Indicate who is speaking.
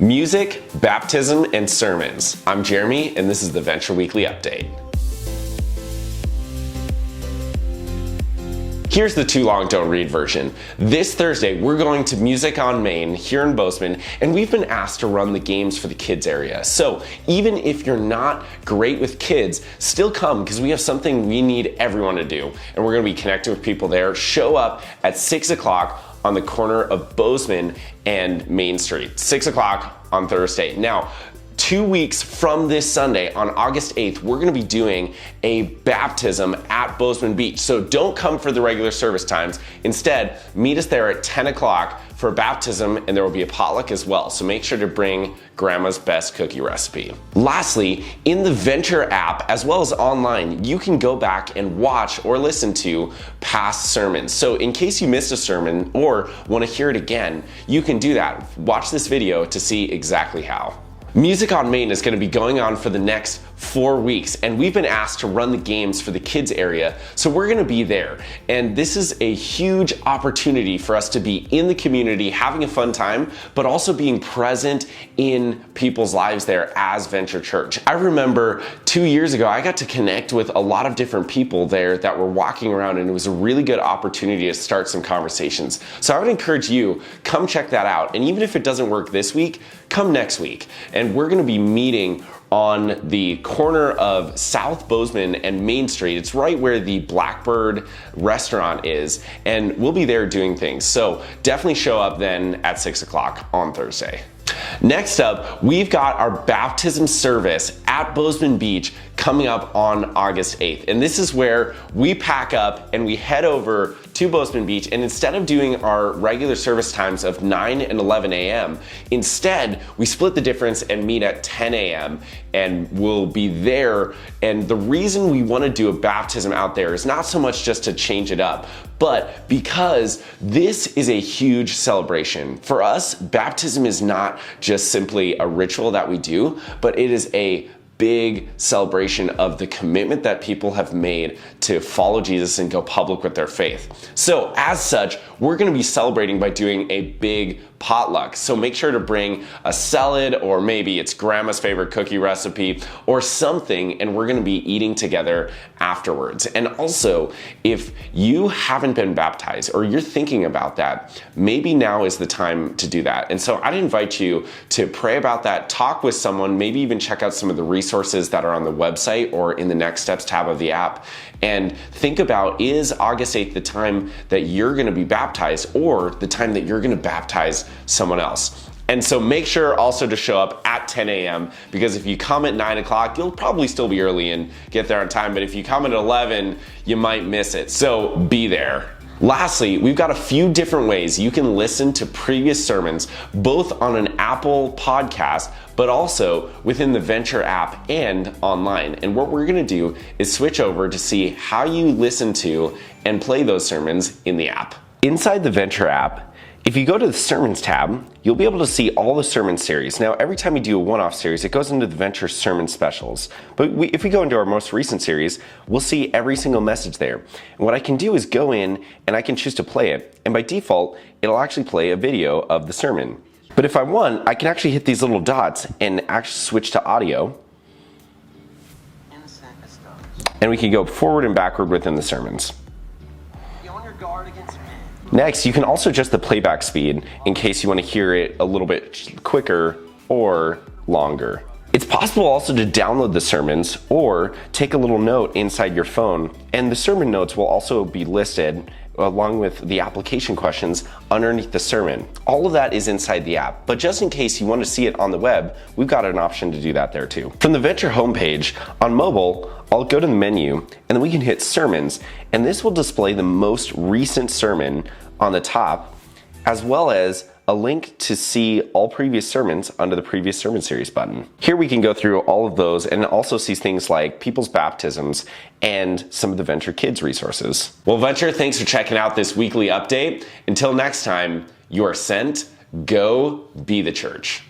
Speaker 1: Music, baptism, and sermons. I'm Jeremy, and this is the Venture Weekly Update. Here's the too long don't read version. This Thursday, we're going to Music on Main here in Bozeman, and we've been asked to run the games for the kids area. So even if you're not great with kids, still come because we have something we need everyone to do. And we're gonna be connecting with people there. Show up at 6 o'clock on the corner of Bozeman and Main Street, 6 o'clock on Thursday. Now, 2 weeks from this Sunday, on August 8th, we're gonna be doing a baptism at Bozeman Beach. So don't come for the regular service times. Instead, meet us there at 10 o'clock for a baptism, and there will be a potluck as well. So make sure to bring grandma's best cookie recipe. Lastly, in the Venture app, as well as online, you can go back and watch or listen to past sermons. So in case you missed a sermon or wanna hear it again, you can do that. Watch this video to see exactly how. Music on Main is going to be going on for the next 4 weeks, and we've been asked to run the games for the kids area, so we're going to be there. And this is a huge opportunity for us to be in the community, having a fun time, but also being present in people's lives there as Venture Church. I remember 2 years ago, I got to connect with a lot of different people there that were walking around, and it was a really good opportunity to start some conversations. So I would encourage you, come check that out. And even if it doesn't work this week, come next week. And we're gonna be meeting on the corner of South Bozeman and Main Street. It's right where the Blackbird restaurant is, and we'll be there doing things. So definitely show up then at 6 o'clock on Thursday. Next up, we've got our baptism service at Bozeman Beach coming up on August 8th. And this is where we pack up and we head over to Bozeman Beach, and instead of doing our regular service times of 9 and 11 a.m., instead we split the difference and meet at 10 a.m. and we'll be there. And the reason we want to do a baptism out there is not so much just to change it up, but because this is a huge celebration. For us, baptism is not just simply a ritual that we do, but it is a big celebration of the commitment that people have made to follow Jesus and go public with their faith. So as such, we're going to be celebrating by doing a big potluck. So make sure to bring a salad, or maybe it's grandma's favorite cookie recipe or something, and we're going to be eating together afterwards. And also, if you haven't been baptized or you're thinking about that, maybe now is the time to do that. And so I'd invite you to pray about that, talk with someone, maybe even check out some of the resources that are on the website or in the Next Steps tab of the app, and think about, is August 8th the time that you're going to be baptized, or the time that you're going to baptize someone else? And so make sure also to show up at 10 a.m. because if you come at 9 o'clock, you'll probably still be early and get there on time. But if you come at 11, you might miss it. So be there. Lastly, we've got a few different ways you can listen to previous sermons, both on an Apple podcast, but also within the Venture app and online. And what we're gonna do is switch over to see how you listen to and play those sermons in the app. Inside the Venture app, if you go to the Sermons tab, you'll be able to see all the sermon series. Now, every time we do a one-off series, it goes into the Venture Sermon Specials. But if we go into our most recent series, we'll see every single message there. And what I can do is go in and I can choose to play it. And by default, it'll actually play a video of the sermon. But if I want, I can actually hit these little dots and actually switch to audio. And we can go forward and backward within the sermons. Next, you can also adjust the playback speed in case you want to hear it a little bit quicker or longer. It's possible also to download the sermons or take a little note inside your phone, and the sermon notes will also be listed along with the application questions underneath the sermon. All of that is inside the app, but just in case you want to see it on the web, we've got an option to do that there too. From the Venture homepage, on mobile, I'll go to the menu and then we can hit Sermons, and this will display the most recent sermon on the top, as well as a link to see all previous sermons under the previous sermon series button. Here we can go through all of those and also see things like people's baptisms and some of the Venture Kids resources. Well, Venture, thanks for checking out this weekly update. Until next time, you are sent. Go be the church.